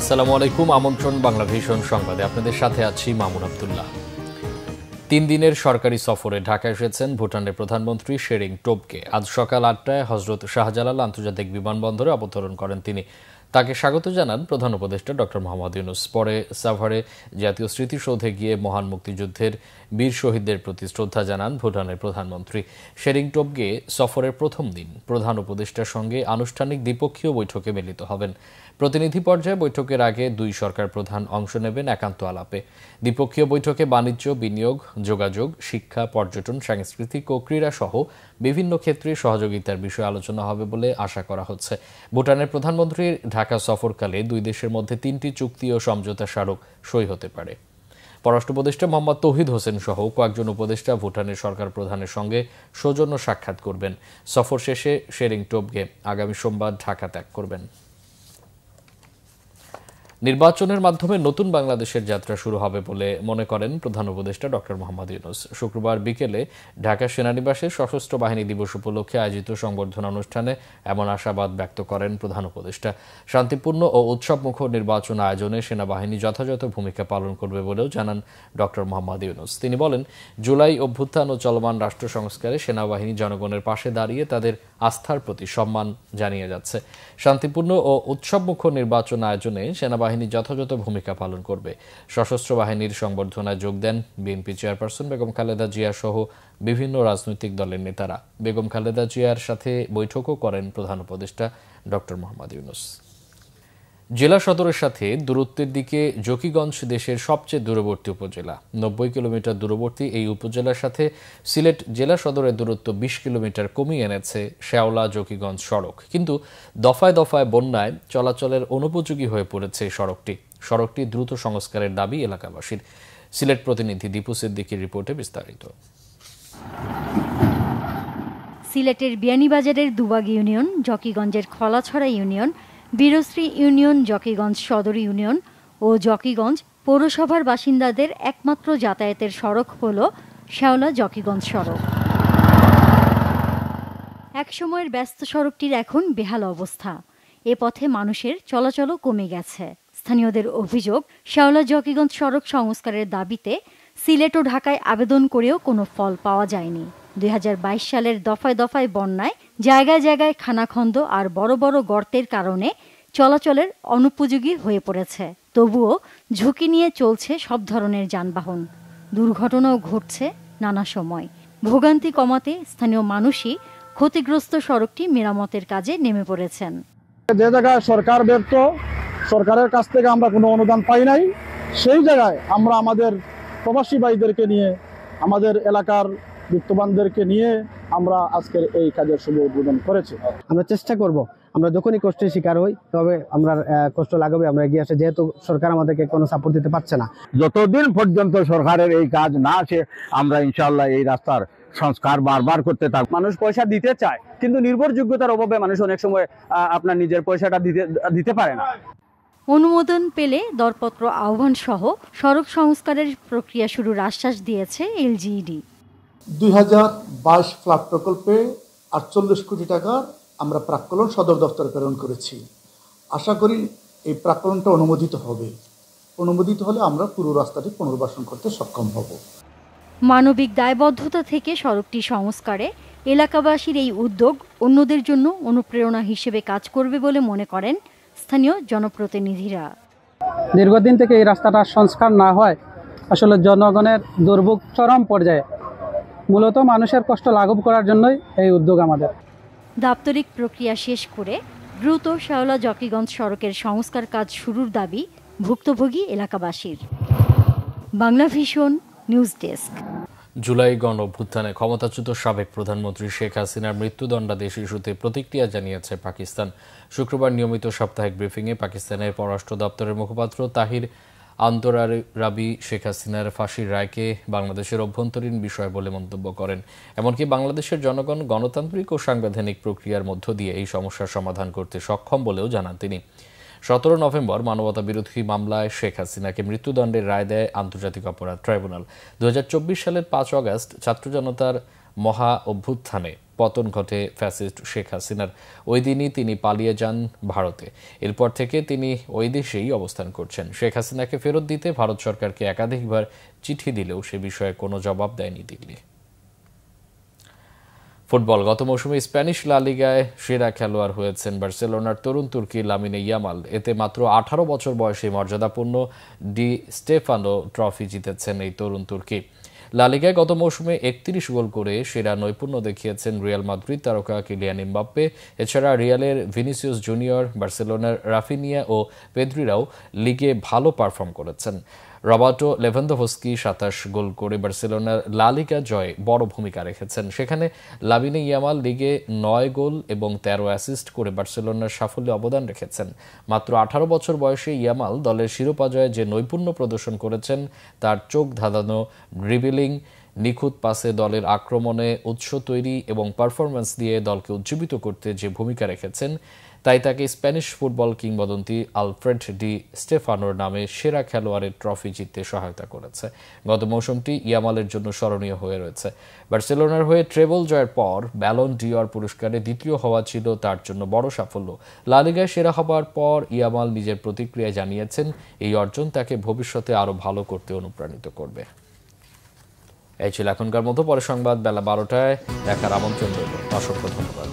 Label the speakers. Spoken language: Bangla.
Speaker 1: আসসালামু আলাইকুম। আমন্ত্রণ বাংলা ভিশন সংবাদে আপনাদের সাথে আছি মামুন আব্দুল্লাহ। 3 দিনের সরকারি সফরে ঢাকা এসেছেন ভুটানের প্রধানমন্ত্রী শেরিং টোবগে। আজ সকাল 8টায় হজরত শাহজালাল আন্তর্জাতিক বিমানবন্দরে অবতরণ করেন তিনি। তাকে স্বাগত জানান প্রধান উপদেষ্টা ডক্টর মোহাম্মদ ইউনূস। পরে সাভারে জাতীয় স্মৃতিসৌধে গিয়ে মহান মুক্তিযুদ্ধের বীর শহীদদের প্রতি শ্রদ্ধা জানান ভুটানের প্রধানমন্ত্রী। শেরিং টোবগে সফরের প্রথম দিন প্রধান উপদেষ্টার সঙ্গে আনুষ্ঠানিক দ্বিপক্ষীয় বৈঠকে মিলিত হবেন। প্রতিনিধি পর্যায়ে বৈঠকের আগে দুই সরকার প্রধান অংশ নেবেন একান্ত আলাপে। দ্বিপক্ষীয় বৈঠকে বাণিজ্য, বিনিয়োগ, যোগাযোগ, শিক্ষা, পর্যটন, সাংস্কৃতিক ও ক্রীড়া সহ বিভিন্ন ক্ষেত্রে সহযোগিতার বিষয়ে আলোচনা হবে বলে আশা করা হচ্ছে। ভুটানের প্রধানমন্ত্রীর ঢাকা সফরকালে দুই দেশের মধ্যে 3টি চুক্তি ও সমঝোতা স্মারক সই হতে পারে। পররাষ্ট্র উপদেষ্টা মোহাম্মদ তৌহিদ হোসেন সহ কয়েকজন উপদেষ্টা ভুটানের সরকার প্রধানের সঙ্গে সৌজন্য সাক্ষাৎ করবেন। সফর শেষে শেরিং টোবগে আগামী সোমবার ঢাকা ত্যাগ করবেন। নির্বাচনের মাধ্যমে নতুন বাংলাদেশের যাত্রা শুরু হবে বলে মনে করেন প্রধান উপদেষ্টা ডক্টর মোহাম্মদ ইউনূস। শুক্রবার বিকেলে ঢাকা সেনানিবাসে সশস্ত্র বাহিনী দিবস উপলক্ষে আয়োজিত সংবর্ধনা অনুষ্ঠানে এমন আশাবাদ ব্যক্ত করেন প্রধান উপদেষ্টা। শান্তিপূর্ণ ও উৎসবমুখর নির্বাচন আয়োজনে সেনাবাহিনী যথাযথ ভূমিকা পালন করবে বলেও জানান ডক্টর মোহাম্মদ ইউনূস। তিনি বলেন, জুলাই অভ্যুত্থান ও চলমান রাষ্ট্র সংস্কারে সেনাবাহিনী জনগণের পাশে দাঁড়িয়ে তাদের আস্থার প্রতি সম্মান জানিয়ে যাচ্ছে। শান্তিপূর্ণ ও উৎসবমুখর নির্বাচন আয়োজনে সেনাবাহিনী যথাযথ ভূমিকা পালন করবে। সশস্ত্র বাহিনীর সংবর্ধনায় যোগ দেন বিএনপি চেয়ারপারসন বেগম খালেদা জিয়া সহ বিভিন্ন রাজনৈতিক দলের নেতারা। বেগম খালেদা জিয়ার সাথে বৈঠকও করেন প্রধান উপদেষ্টা ডক্টর মোহাম্মদ ইউনূস। জেলা সদরের সাথে দূরত্বের দিকে জকিগঞ্জ দেশের সবচেয়ে দূরবর্তী উপজেলা। 90 কিলোমিটার দূরবর্তী এই উপজেলার সাথে সিলেট জেলা সদরের দূরত্ব 20 কিলোমিটার কমিয়ে এনেছে শেওলা জকিগঞ্জ সড়ক। কিন্তু দফায় দফায় বন্যায় চলাচলের অনুপযোগী হয়ে পড়েছে সড়কটি দ্রুত সংস্কারের দাবি এলাকাবাসীর। সিলেট প্রতিনিধি দীপু সিদ্দিকীর রিপোর্টে বিস্তারিত।
Speaker 2: সিলেটের বিয়ানীবাজারের দুবাগ ইউনিয়ন, জকিগঞ্জের Kholachhara union, Birshri union, Zakiganj Sadar union ও জকিগঞ্জ পৌরসভার বাসিন্দাদের একমাত্র যাতায়াতের সড়ক হল শেওলা জকিগঞ্জ সড়ক। একসময়ের ব্যস্ত সড়কটির এখন বেহাল অবস্থা। এ পথে মানুষের চলাচলও কমে গেছে। স্থানীয়দের অভিযোগ, শেওলা জকিগঞ্জ সড়ক সংস্কারের দাবিতে সিলেট ও ঢাকায় আবেদন করেও কোনো ফল পাওয়া যায়নি। 2022 সালের দফায় দফায় বন্যায় জায়গায় জায়গায় খানাখন্দ আর বড় বড় গর্তের কারণে চলাচলের অনুপযোগী হয়ে পড়েছে। তবুও ঝুঁকি নিয়ে চলছে সব ধরনের যানবাহন। দুর্ঘটনাও ঘটছে নানা সময়। ভোগান্তি কমাতে স্থানীয় মানুষই ক্ষতিগ্রস্ত সড়কটি মেরামতের কাজে নেমে পড়েছেন।
Speaker 3: যে জায়গায় সরকার ব্যর্থ, সরকারের কাছ থেকে আমরা কোনো অনুদান পাই নাই, সেই জায়গায় আমরা আমাদের প্রবাসী ভাইদেরকে নিয়ে, আমাদের এলাকার বিত্তবানদেরকে নিয়ে আমরা আজকের এই কাজের শুভ উদ্বোধন করেছি।
Speaker 4: আমরা চেষ্টা করব, আমরা যখনই কষ্টের শিকার হই তবে আমরা কষ্ট লাগাবে আমরা এগিয়ে আসে, যেহেতু সরকার আমাদেরকে কোনো সাপোর্ট দিতে পারছে না।
Speaker 5: যতদিন পর্যন্ত সরকারের এই কাজ না আসে আমরা ইনশাআল্লাহ এই রাস্তার সংস্কার বারবার করতে থাকব।
Speaker 6: মানুষ পয়সা দিতে চায়, কিন্তু নির্ভরযোগ্যতার অভাবে মানুষ অনেক সময় আপনার নিজের পয়সাটা দিতে পারে না।
Speaker 2: অনুমোদন পেলে দরপত্র আহ্বান সহ সড়ক সংস্কারের প্রক্রিয়া শুরুর আশ্বাস দিয়েছে এলজিইডি।
Speaker 7: 2022 ফ্ল্যাট প্রকল্পে 48 কোটি টাকা আমরা প্রাক্কলন সদর দপ্তরে প্রেরণ করেছি। আশা করি এই প্রাক্কলনটা অনুমোদিত হবে। অনুমোদিত হলে আমরা পুরো রাস্তাটি পুনর্বাসন করতে সক্ষম হব।
Speaker 2: মানবিক দায়বদ্ধতা থেকে সড়কটি সংস্কারে এলাকাবাসীর এই উদ্যোগ অন্যদের জন্য অনুপ্রেরণা হিসেবে কাজ করবে বলে মনে করেন স্থানীয় জনপ্রতিনিধিরা।
Speaker 4: দীর্ঘদিন থেকে এই রাস্তাটা সংস্কার না হয় আসলে জনগণের দুর্ভোগ চরম পর্যায়ে, মূলত মানুষের কষ্ট লাঘব করার জন্যই এই উদ্যোগ আমাদের।
Speaker 2: দাপ্তরিক প্রক্রিয়া শেষ করে দ্রুত শেওলা জকিগঞ্জ সড়কের সংস্কার কাজ শুরুর দাবি ভুক্তভোগী এলাকাবাসীর। Bangla vision news desk.
Speaker 1: July গণ অভ্যুত্থানে ক্ষমতাচ্যুত সাবেক প্রধানমন্ত্রী শেখ হাসিনার মৃত্যুদণ্ডাদেশ ইস্যুতে প্রতিক্রিয়া জানিয়েছে পাকিস্তান। শুক্রবার নিয়মিত সাপ্তাহিক ব্রিফিংয়ে পাকিস্তানের পররাষ্ট্র দপ্তরের মুখপাত্র তাহির আন্তরাবি শেখ হাসিনার ফাঁসির রায়কে বাংলাদেশের অভ্যন্তরীণ বিষয় বলে মন্তব্য করেন। এমনকি বাংলাদেশের জনগণ গণতান্ত্রিক ও সাংবিধানিক প্রক্রিয়ার মধ্য দিয়ে এই সমস্যার সমাধান করতে সক্ষম বলেও জানান তিনি। 17 নভেম্বর মানবতা বিরোধী মামলায় শেখ হাসিনাকে মৃত্যুদণ্ডের রায় দেয় আন্তর্জাতিক অপরাধ ট্রাইব্যুনাল। 2024 সালের 5 আগস্ট ছাত্র জনতার মহা অভ্যুত্থানে পতন ঘটে ফ্যাসিস্ট শেখ হাসিনার। ওই দিনই তিনি পালিয়ে যান ভারতে। এরপর থেকে তিনি ওই দেশেই অবস্থান করছেন। শেখ হাসিনাকে ফেরত দিতে ভারত সরকারকে একাধিকবার চিঠি দিলেও সে বিষয়ে কোনো জবাব দেয়নি দিল্লি। ফুটবল, গত মৌসুমে স্প্যানিশ লা লিগায় সেরা খেলোয়াড় হয়েছেন বার্সেলোনার তরুণ তুর্কি লামিনে ইয়ামাল। এতে মাত্র 18 বছর বয়সে মর্যাদাপূর্ণ ডি স্টেফানো ট্রফি জিতেছেন এই তরুণ তুর্কি। লা লিগায় গত মৌসুমে 31 গোল করে সেরা নৈপুণ্য দেখিয়েছেন রিয়াল মাদ্রিদ তারকা কিলিয়ান এমবাপ্পে। এছাড়া রিয়ালের ভিনিসিয়াস জুনিয়র, বার্সেলোনার রাফিনিয়া ও পেদ্রিরাও লিগে ভালো পারফর্ম করেছেন। রবার্টো লেভানদোভস্কি 27 গোল করে বার্সেলোনার লা লিগা জয়ে বড় ভূমিকা রেখেছেন। সেখানে লামিনে ইয়ামাল লিগে 9 গোল এবং 13 অ্যাসিস্ট করে বার্সেলোনার সাফল্যে অবদান রেখেছেন। মাত্র 18 বছর বয়সে ইয়ামাল দলের শিরোপা জয়ে যে নৈপুণ্য প্রদর্শন করেছেন, তার চোখ ধাঁধানো ড্রিবলিং, নিখুঁত পাসে দলের আক্রমণে উৎস তৈরি এবং পারফরম্যান্স দিয়ে দলকে উজ্জীবিত করতে যে ভূমিকা রেখেছেন, তাই তাকে স্প্যানিশ ফুটবল কিংবদন্তি আলফ্রেড ডি স্টেফানোর নামে সেরা খেলোয়াড়ের ট্রফি জিততে সহায়তা করেছে। গত মৌসুমটি ইয়ামালের জন্য স্মরণীয় হয়ে রয়েছে। বার্সেলোনার হয়ে ট্রেবল জয়ের পর ব্যালন ডি'অর পুরস্কারে দ্বিতীয় হওয়া ছিল তার জন্য বড় সাফল্য। লা লিগায় সেরা হবার পর ইয়ামাল নিজের প্রতিক্রিয়ায় জানিয়েছেন, এই অর্জন তাকে ভবিষ্যতে আরও ভালো করতে অনুপ্রাণিত করবে। এই ছিল এখনকার মতো। পরে সংবাদ বেলা 12টায় দেখার আমন্ত্রণ রইল। অসংখ্য ধন্যবাদ।